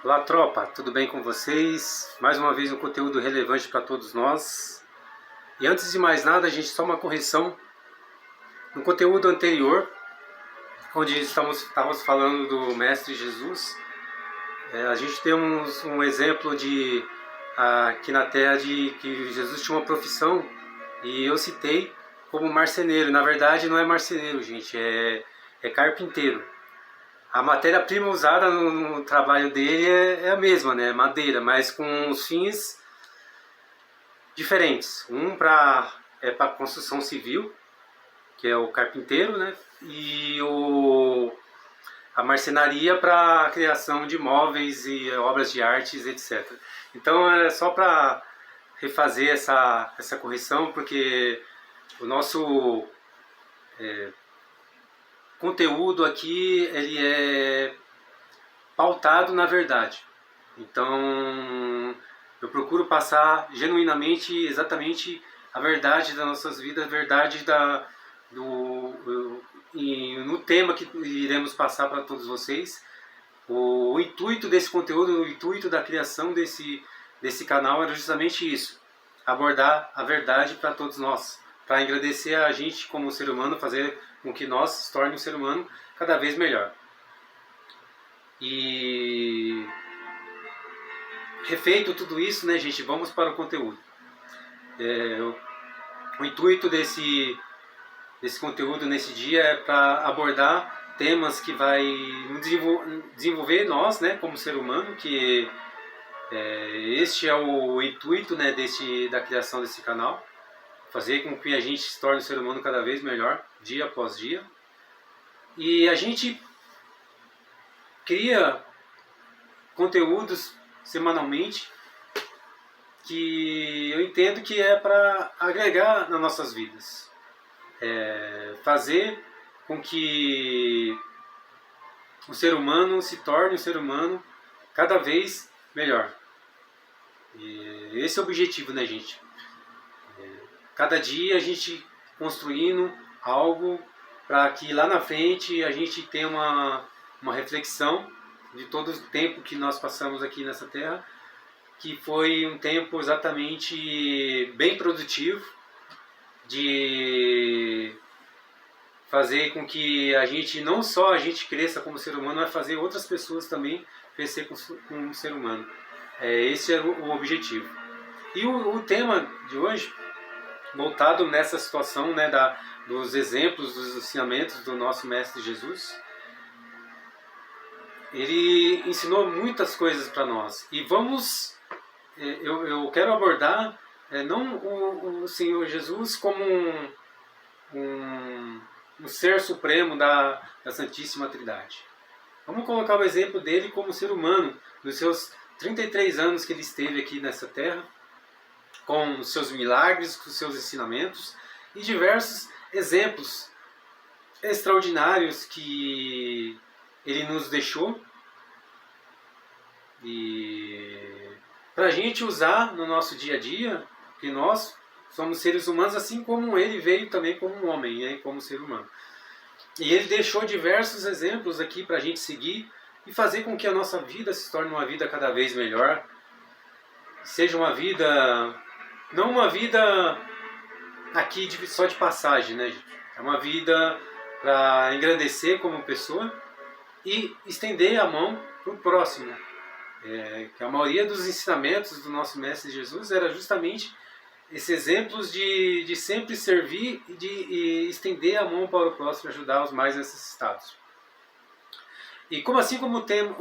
Olá, tropa, tudo bem com vocês? Mais uma vez um conteúdo relevante para todos nós. E antes de mais nada, a gente só uma correção. No conteúdo anterior, onde estávamos falando do Mestre Jesus, a gente tem um exemplo de aqui na Terra de que Jesus tinha uma profissão e eu citei como marceneiro. Na verdade, não é marceneiro, gente, é carpinteiro. A matéria-prima usada no trabalho dele é a mesma, né? Madeira, mas com os fins diferentes. Um para construção civil, que é o carpinteiro, né? E a marcenaria para a criação de móveis e obras de artes, etc. Então é só para refazer essa correção, porque o nosso conteúdo aqui ele é pautado na verdade. Então eu procuro passar genuinamente, exatamente a verdade das nossas vidas, a verdade no tema que iremos passar para todos vocês. O intuito desse conteúdo, o intuito da criação desse canal era justamente isso: abordar a verdade para todos nós, para engrandecer a gente como ser humano, fazer com que nós se torne um ser humano cada vez melhor. E refeito tudo isso, né, gente, vamos para o conteúdo. O intuito desse conteúdo nesse dia é para abordar temas que vai desenvolver nós, né, como ser humano, que este é o intuito, né, da criação desse canal, fazer com que a gente se torne um ser humano cada vez melhor, dia após dia. E a gente cria conteúdos semanalmente que eu entendo que é para agregar nas nossas vidas, fazer com que o ser humano se torne um ser humano cada vez melhor. E esse é o objetivo, né, gente? Cada dia a gente construindo algo para que lá na frente a gente tenha uma reflexão de todo o tempo que nós passamos aqui nessa terra, que foi um tempo exatamente bem produtivo, de fazer com que a gente, não só a gente cresça como ser humano, mas fazer outras pessoas também crescer como um ser humano. Esse é o objetivo. E o tema de hoje, voltado nessa situação, né, dos exemplos, dos ensinamentos do nosso Mestre Jesus, ele ensinou muitas coisas para nós. E eu quero abordar não o Senhor Jesus como um ser supremo da Santíssima Trindade. Vamos colocar o exemplo dele como ser humano, nos seus 33 anos que ele esteve aqui nessa terra, com os seus milagres, com os seus ensinamentos e diversos exemplos extraordinários que ele nos deixou, e para a gente usar no nosso dia a dia, que nós somos seres humanos assim como ele veio também como um homem, né, como ser humano. E ele deixou diversos exemplos aqui para a gente seguir e fazer com que a nossa vida se torne uma vida cada vez melhor, seja uma vida, não uma vida aqui só de passagem, né, gente? É uma vida para engrandecer como pessoa e estender a mão para o próximo. Que a maioria dos ensinamentos do nosso Mestre Jesus era justamente esses exemplos de sempre servir e estender a mão para o próximo, ajudar os mais necessitados. E assim como o tema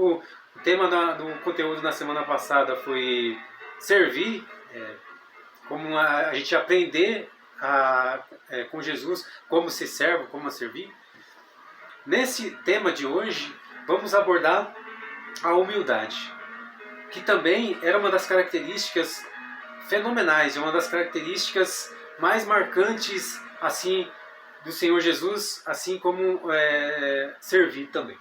do conteúdo na semana passada foi servir, como a gente aprender com Jesus como ser servo, como servir, nesse tema de hoje vamos abordar a humildade, que também era uma das características fenomenais, uma das características mais marcantes assim do Senhor Jesus, assim como servir também.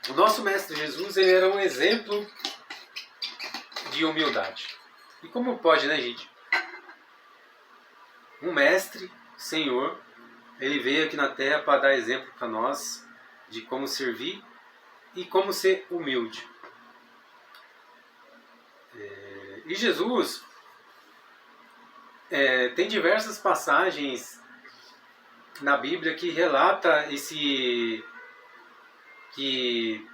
O nosso Mestre Jesus, ele era um exemplo de humildade. E como pode, né, gente? um mestre, Senhor, ele veio aqui na Terra para dar exemplo para nós de como servir e como ser humilde. E Jesus tem diversas passagens na Bíblia que relata que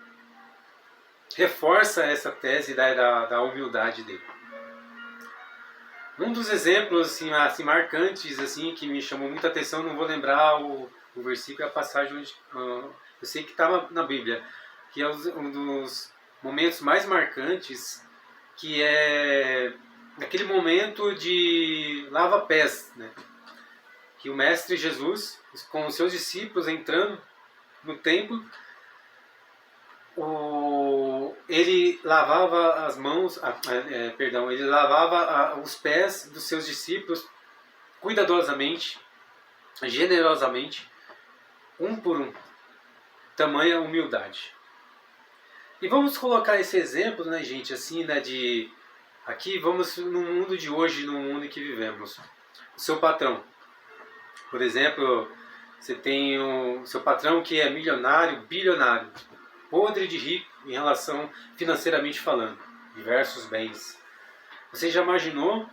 reforça essa tese da humildade dele. Um dos exemplos assim, marcantes assim, que me chamou muita atenção, não vou lembrar o versículo, a passagem onde, eu sei que estava na Bíblia, que é um dos momentos mais marcantes, que é aquele momento de lava-pés, né? Que o Mestre Jesus, com os seus discípulos entrando no templo, ele lavava as mãos, ele lavava os pés dos seus discípulos cuidadosamente, generosamente, um por um. Tamanha humildade. E vamos colocar esse exemplo, né, gente, assim, né, aqui vamos no mundo de hoje, no mundo em que vivemos. O seu patrão, por exemplo, você tem o seu patrão que é milionário, bilionário, podre de rico em relação financeiramente falando, diversos bens. Você já imaginou?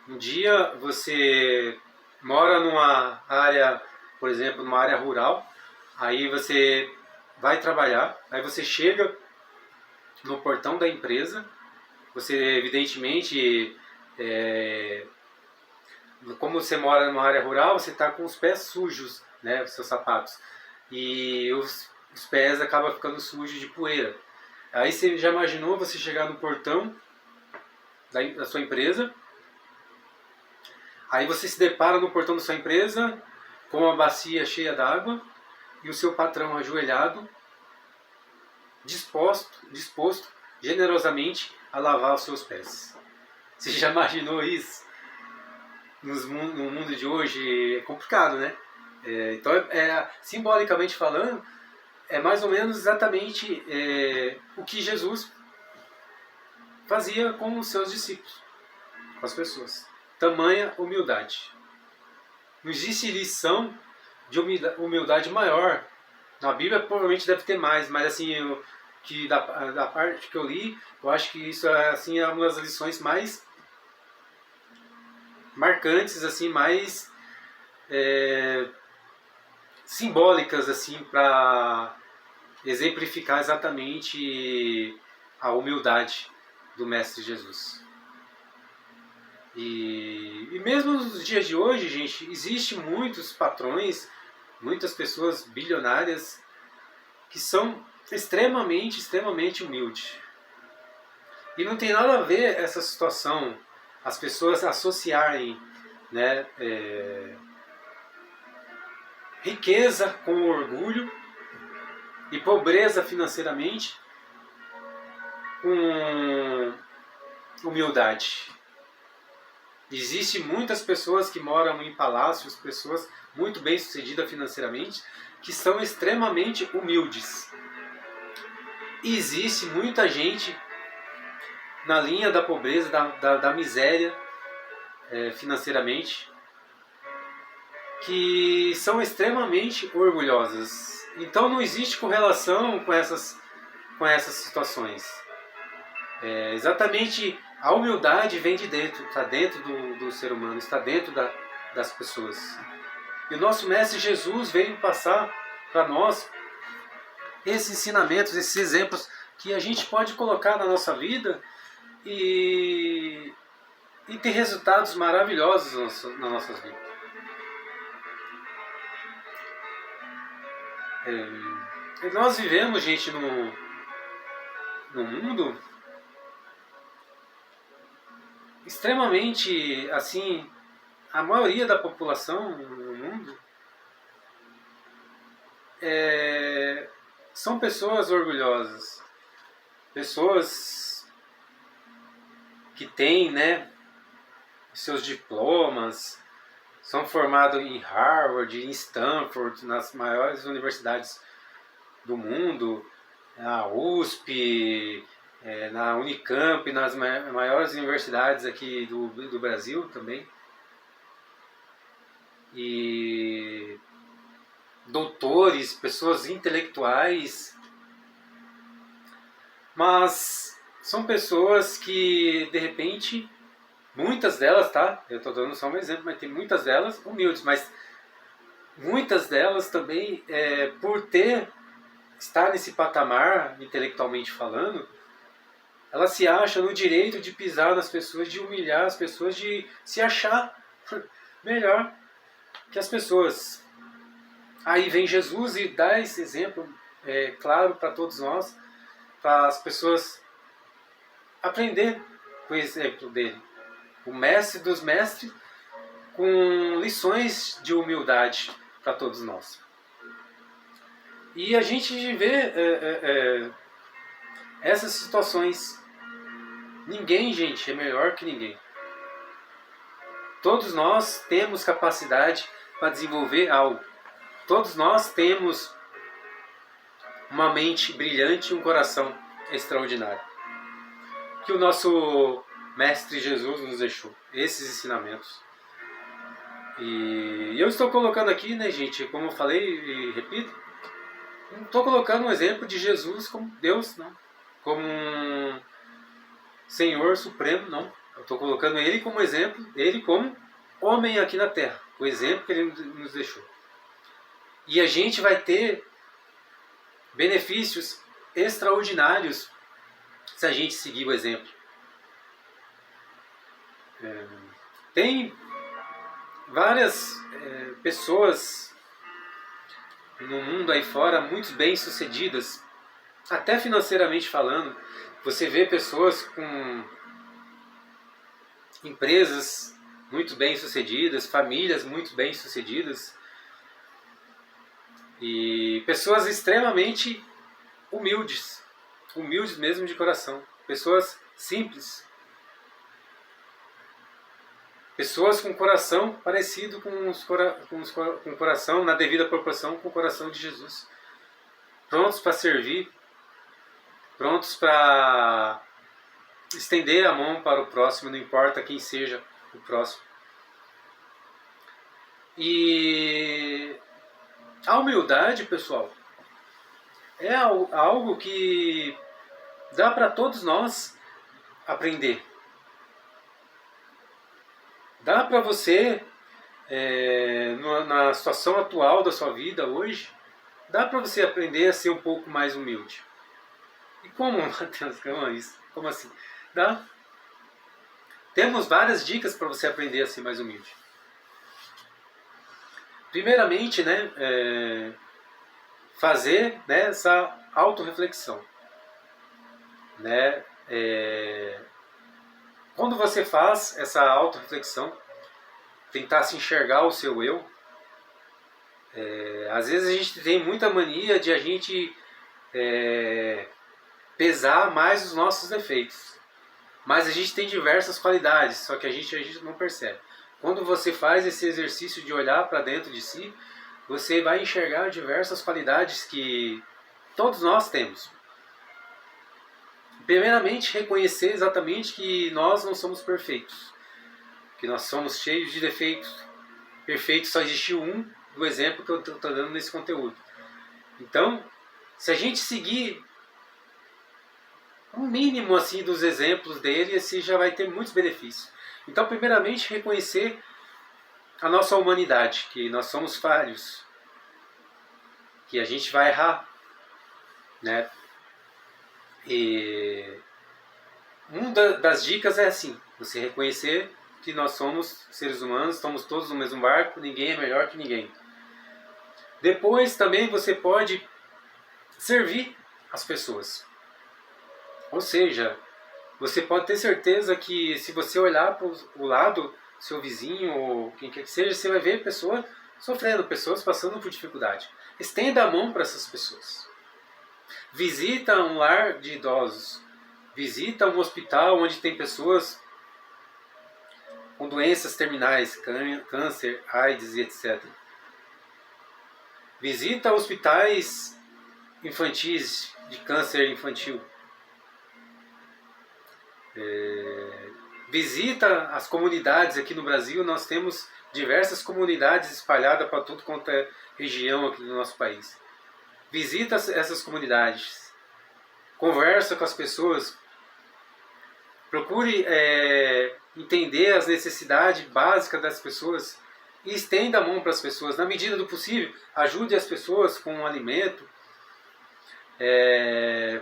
Um dia você mora numa área, por exemplo, numa área rural, aí você vai trabalhar, aí você chega no portão da empresa, você evidentemente, como você mora numa área rural, você está com os pés sujos, né, os seus sapatos, e os pés acabam ficando sujos de poeira. Aí você já imaginou você chegar no portão da sua empresa, aí você se depara no portão da sua empresa com uma bacia cheia d'água e o seu patrão ajoelhado, disposto generosamente a lavar os seus pés. Você já imaginou isso? No mundo de hoje é complicado, né? Então, simbolicamente falando, é mais ou menos exatamente o que Jesus fazia com os seus discípulos, com as pessoas. Tamanha humildade. Não existe lição de humildade maior. Na Bíblia provavelmente deve ter mais, mas assim, da parte que eu li, eu acho que isso assim, é uma das lições mais marcantes, assim, mais simbólicas, assim, para exemplificar exatamente a humildade do Mestre Jesus. E mesmo nos dias de hoje, gente, existem muitos patrões, muitas pessoas bilionárias que são extremamente, extremamente humildes. E não tem nada a ver essa situação, as pessoas associarem, né, riqueza com orgulho e pobreza financeiramente com humildade. Existem muitas pessoas que moram em palácios, pessoas muito bem sucedidas financeiramente, que são extremamente humildes. E existe muita gente na linha da pobreza, da miséria financeiramente, que são extremamente orgulhosas. Então não existe correlação com essas situações. Exatamente a humildade vem de dentro, está dentro do ser humano, está dentro das pessoas. E o nosso Mestre Jesus veio passar para nós esses ensinamentos, esses exemplos que a gente pode colocar na nossa vida e ter resultados maravilhosos nas nossas vidas. Nós vivemos, gente, num mundo extremamente, assim, a maioria da população no mundo são pessoas orgulhosas, pessoas que têm, né, seus diplomas, são formados em Harvard, em Stanford, nas maiores universidades do mundo, na USP, na Unicamp, nas maiores universidades aqui do Brasil também. e doutores, pessoas intelectuais, mas são pessoas que, de repente, muitas delas, tá? Eu estou dando só um exemplo, mas tem muitas delas humildes, mas muitas delas também, por estar nesse patamar, intelectualmente falando, elas se acham no direito de pisar nas pessoas, de humilhar as pessoas, de se achar melhor que as pessoas. Aí vem Jesus e dá esse exemplo claro para todos nós, para as pessoas aprender com o exemplo dele. O mestre dos mestres, com lições de humildade para todos nós. E a gente vê essas situações. Ninguém, gente, é melhor que ninguém. Todos nós temos capacidade para desenvolver algo. Todos nós temos uma mente brilhante e um coração extraordinário. Que o nosso Mestre Jesus nos deixou. Esses ensinamentos. E eu estou colocando aqui, né, gente, como eu falei e repito, não estou colocando um exemplo de Jesus como Deus, não. Como um Senhor Supremo, não. Eu estou colocando ele como exemplo, ele como homem aqui na Terra. O exemplo que ele nos deixou. E a gente vai ter benefícios extraordinários se a gente seguir o exemplo. Tem várias pessoas no mundo aí fora muito bem sucedidas, até financeiramente falando. Você vê pessoas com empresas muito bem sucedidas, famílias muito bem sucedidas e pessoas extremamente humildes, humildes mesmo de coração, pessoas simples, pessoas com coração parecido com o coração, na devida proporção, com o coração de Jesus, prontos para servir, prontos para estender a mão para o próximo, não importa quem seja o próximo. E a humildade, pessoal, é algo que dá para todos nós aprender. Dá para você, na situação atual da sua vida hoje, dá para você aprender a ser um pouco mais humilde. E como, Matheus? Como assim? Dá. Temos várias dicas para você aprender a ser mais humilde. Primeiramente, né, fazer, né, essa autorreflexão. Né, quando você faz essa autorreflexão, tentar se enxergar o seu eu, às vezes a gente tem muita mania de a gente pesar mais os nossos defeitos. Mas a gente tem diversas qualidades, só que a gente não percebe. Quando você faz esse exercício de olhar para dentro de si, você vai enxergar diversas qualidades que todos nós temos. Primeiramente, reconhecer exatamente que nós não somos perfeitos, que nós somos cheios de defeitos. Perfeito só existiu um, do exemplo que eu estou dando nesse conteúdo. Então, se a gente seguir um mínimo assim dos exemplos dele, assim já vai ter muitos benefícios. Então, primeiramente, reconhecer a nossa humanidade, que nós somos falhos, que a gente vai errar, né? E uma das dicas é assim, você reconhecer que nós somos seres humanos, estamos todos no mesmo barco, ninguém é melhor que ninguém. Depois também você pode servir as pessoas. Ou seja, você pode ter certeza que se você olhar para o lado, seu vizinho ou quem quer que seja, você vai ver pessoas sofrendo, pessoas passando por dificuldade. Estenda a mão para essas pessoas. Visita um lar de idosos. Visita um hospital onde tem pessoas com doenças terminais, câncer, AIDS e etc. Visita hospitais infantis de câncer infantil. Visita as comunidades aqui no Brasil, nós temos diversas comunidades espalhadas para tudo quanto é região aqui do nosso país. Visita essas comunidades, conversa com as pessoas, procure entender as necessidades básicas das pessoas e estenda a mão para as pessoas. Na medida do possível, ajude as pessoas com um alimento,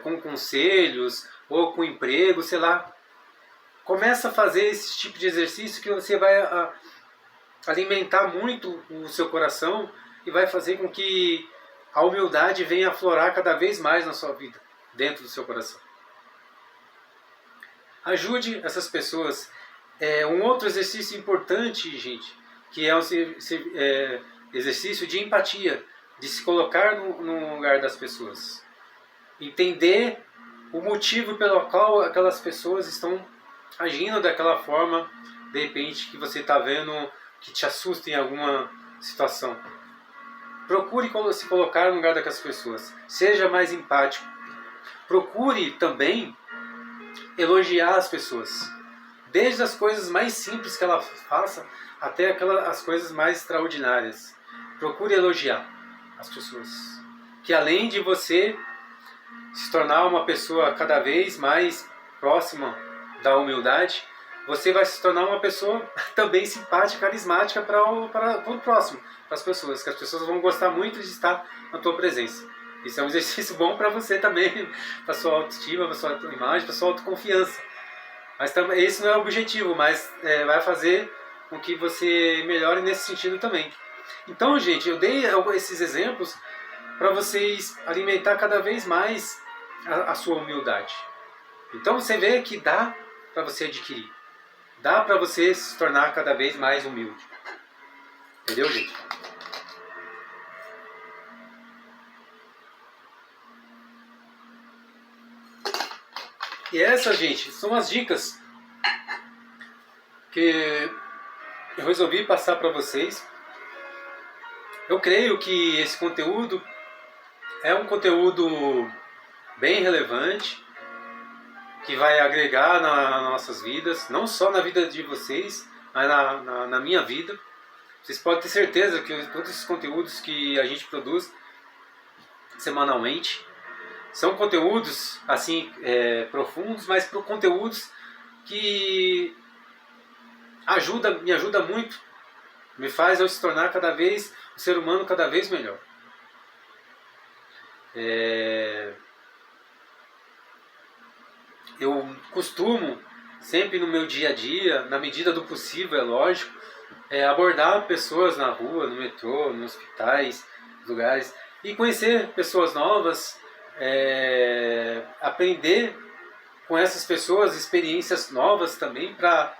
com conselhos ou com emprego, sei lá. Começa a fazer esse tipo de exercício que você vai alimentar muito o seu coração e vai fazer com que a humildade venha aflorar cada vez mais na sua vida, dentro do seu coração. Ajude essas pessoas. Um outro exercício importante, gente, que é o exercício de empatia, de se colocar no lugar das pessoas. Entender o motivo pelo qual aquelas pessoas estão agindo daquela forma, de repente, que você está vendo que te assusta em alguma situação. Procure se colocar no lugar daquelas pessoas. Seja mais empático. Procure também elogiar as pessoas. Desde as coisas mais simples que ela faça, até as coisas mais extraordinárias. Procure elogiar as pessoas. Que além de você se tornar uma pessoa cada vez mais próxima da humildade, você vai se tornar uma pessoa também simpática, carismática para o próximo, para as pessoas, que as pessoas vão gostar muito de estar na tua presença. Isso é um exercício bom para você também, para sua autoestima, para sua imagem, para sua autoconfiança. Mas também, esse não é o objetivo, mas vai fazer com que você melhore nesse sentido também. Então, gente, eu dei esses exemplos para vocês alimentar cada vez mais a sua humildade. Então você vê que dá para você adquirir. Dá para você se tornar cada vez mais humilde. Entendeu, gente? E essas, gente, são as dicas que eu resolvi passar para vocês. Eu creio que esse conteúdo é um conteúdo bem relevante, que vai agregar nas nossas vidas, não só na vida de vocês, mas na minha vida. Vocês podem ter certeza que todos esses conteúdos que a gente produz semanalmente são conteúdos assim profundos, mas conteúdos que me ajuda muito, me faz eu se tornar cada vez um ser humano cada vez melhor. Eu costumo sempre no meu dia a dia, na medida do possível, é lógico, abordar pessoas na rua, no metrô, nos hospitais, lugares, e conhecer pessoas novas, aprender com essas pessoas experiências novas também para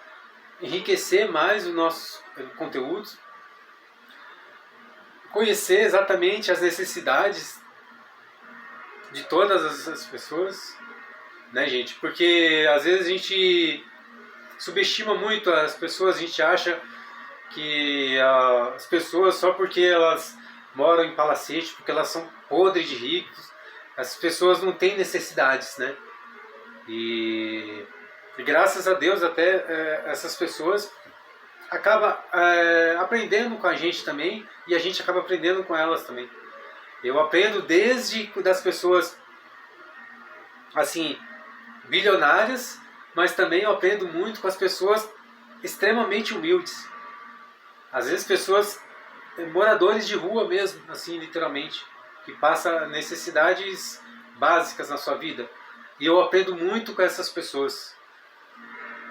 enriquecer mais o nosso conteúdo, conhecer exatamente as necessidades de todas as pessoas, né, gente? Porque às vezes a gente subestima muito as pessoas, a gente acha que as pessoas, só porque elas moram em palacete, porque elas são podres de ricos, as pessoas não têm necessidades, né? E graças a Deus até essas pessoas acabam aprendendo com a gente também, e a gente acaba aprendendo com elas também. Eu aprendo desde das pessoas assim bilionárias, mas também eu aprendo muito com as pessoas extremamente humildes. Às vezes pessoas moradores de rua mesmo, assim literalmente, que passam necessidades básicas na sua vida. E eu aprendo muito com essas pessoas,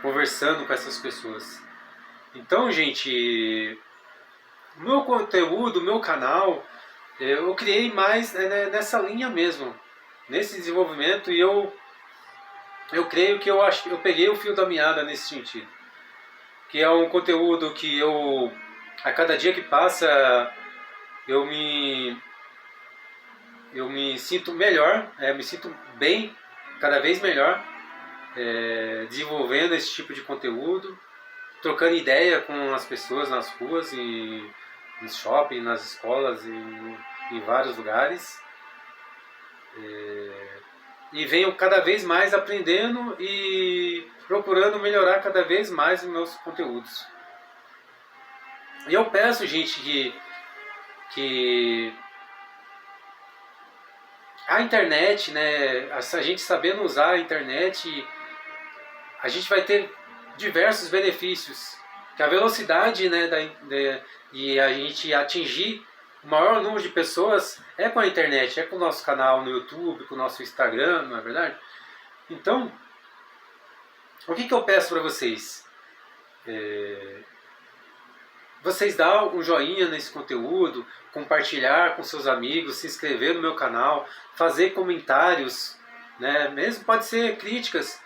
conversando com essas pessoas. Então, gente, o meu conteúdo, o meu canal, eu criei mais nessa linha mesmo, nesse desenvolvimento, e eu creio que eu peguei o fio da meada nesse sentido. Que é um conteúdo que a cada dia que passa, eu me sinto melhor, me sinto bem, cada vez melhor, desenvolvendo esse tipo de conteúdo, trocando ideia com as pessoas nas ruas, no shopping, nas escolas, em vários lugares. E venho cada vez mais aprendendo e procurando melhorar cada vez mais os meus conteúdos. E eu peço, gente, que a internet, né, a gente sabendo usar a internet, a gente vai ter diversos benefícios. Que a velocidade, né, e a gente atingir o maior número de pessoas é com a internet, é com o nosso canal no YouTube, com o nosso Instagram, não é verdade? Então, o que eu peço para vocês? Vocês dar um joinha nesse conteúdo, compartilhar com seus amigos, se inscrever no meu canal, fazer comentários, né? Mesmo pode ser críticas,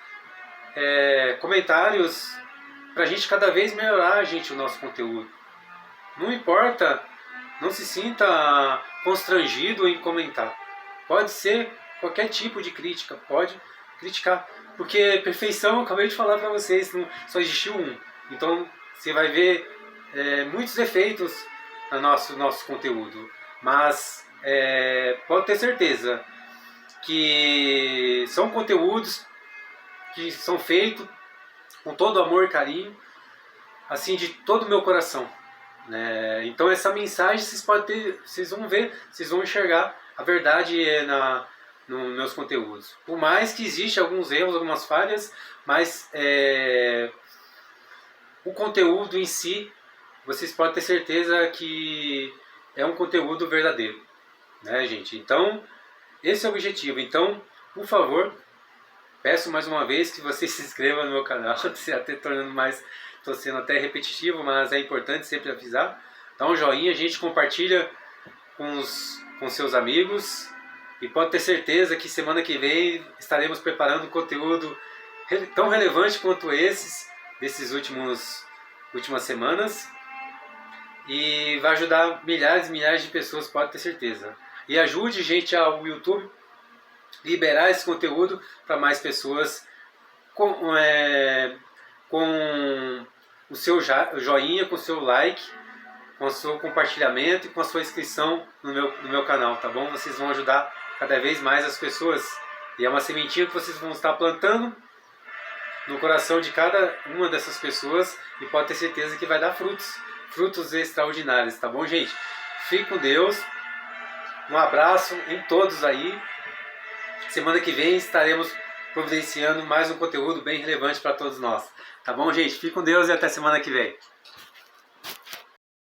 comentários para a gente cada vez melhorar, gente, o nosso conteúdo. Não importa, não se sinta constrangido em comentar. Pode ser qualquer tipo de crítica, pode criticar. Porque perfeição, eu acabei de falar para vocês, só existiu um. Então você vai ver muitos defeitos no nosso conteúdo. Mas pode ter certeza que são conteúdos que são feitos com todo amor e carinho, assim, de todo o meu coração. Né? Então essa mensagem vocês podem ter, vocês vão ver, vocês vão enxergar a verdade nos meus conteúdos. Por mais que existam alguns erros, algumas falhas, mas o conteúdo em si, vocês podem ter certeza que é um conteúdo verdadeiro, né, gente? Então esse é o objetivo. Então, por favor, peço mais uma vez que você se inscreva no meu canal, até tornando mais, estou sendo até repetitivo, mas é importante sempre avisar. Dá um joinha, a gente compartilha com seus amigos e pode ter certeza que semana que vem estaremos preparando conteúdo tão relevante quanto desses últimas semanas, e vai ajudar milhares e milhares de pessoas, pode ter certeza. E ajude, gente, ao YouTube liberar esse conteúdo para mais pessoas com o seu joinha, com o seu like, com o seu compartilhamento e com a sua inscrição no meu canal, tá bom? Vocês vão ajudar cada vez mais as pessoas. E é uma sementinha que vocês vão estar plantando no coração de cada uma dessas pessoas e pode ter certeza que vai dar frutos extraordinários, tá bom, gente? Fique com Deus. Um abraço em todos aí. Semana que vem estaremos providenciando mais um conteúdo bem relevante para todos nós. Tá bom, gente? Fique com Deus e até semana que vem.